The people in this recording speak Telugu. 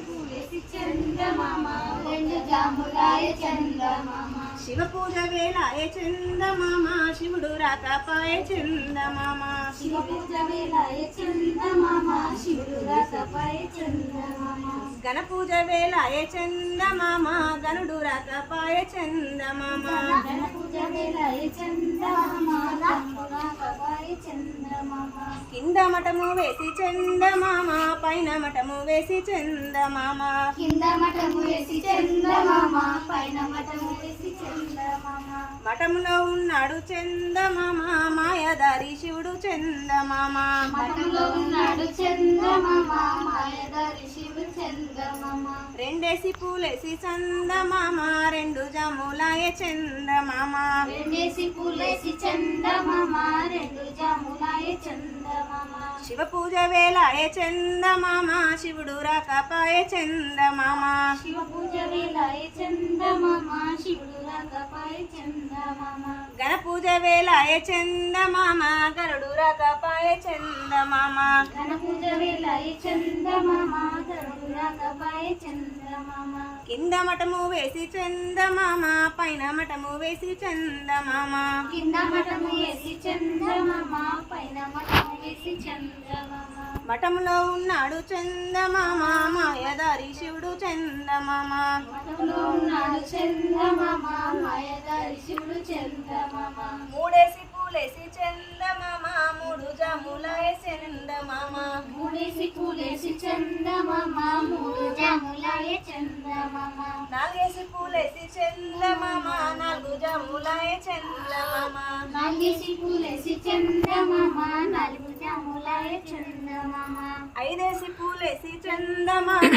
పూలేసి చందమామ రెండు జాములాయ చందమామ శివ పూజ వేళాయ చందమామ శివుడు రాకపాయ చందమామ శివ పూజ వేళాయ చందమామ శివుడు రాకపాయ చందమామ గణ పూజ వేళాయ చందమామ గనుడు రాకపాయ చందమామ గణ పూజ వేళాయ చందమామ రాముడు రాకపాయ చందమామ కింద మఠము వేసి చందమామ పైన మఠము వేసి చందమామ కింద మఠము వేసి చందమామ పైన మఠము వేసి చందమామ మఠములో ఉన్నాడు చందమామ మాయదారి శివుడు చందమామ మఠంలో ఉన్నాడు చందమామ మాయదారి శివుడు చందమామ రెండేసి పూలేసి చందమామ రెండు జాములాయ చందమామ రెండేసి పూలేసి చందమామ రెండు జాములాయ చందమామ శివ పూజ వేళాయ చందమామ శివుడు రాకపాయ చందమామ శివ పూజ వేళాయ చందమామ శివుడు రాకపాయ చందమామ గణ పూజ వేళాయ చందమామ గరుడు రాకపాయ చందమామ గణ పూజ వేళాయ చందమామ గరుడు రాకపాయ చందమామ కింద మఠము వేసి చందమామ పైన మఠము వేసి చందమామ కింద మఠము వేసి చందమామ పైన మఠము వేసి చందమామ మఠములో ఉన్నాడు చందమామ మాయదారి శివుడు చందమామ మఠంలో ఉన్నాడు చందమామ మాయదారి శివుడు చందమామ మూడేసి పూలేసి చందమామ మూడు జాములాయ చందమామ మూడేసి పూలేసి చందమామ మూడు జాములాయ చందమామ నాలుగేసి పూలేసి చందమామ నాలుగు జాములాయ చందమామ నాలుగేసి పూలేసి చందమామ నాలుగు జాములాయ చందమామ ఐదేసి పూలేసి చందమామ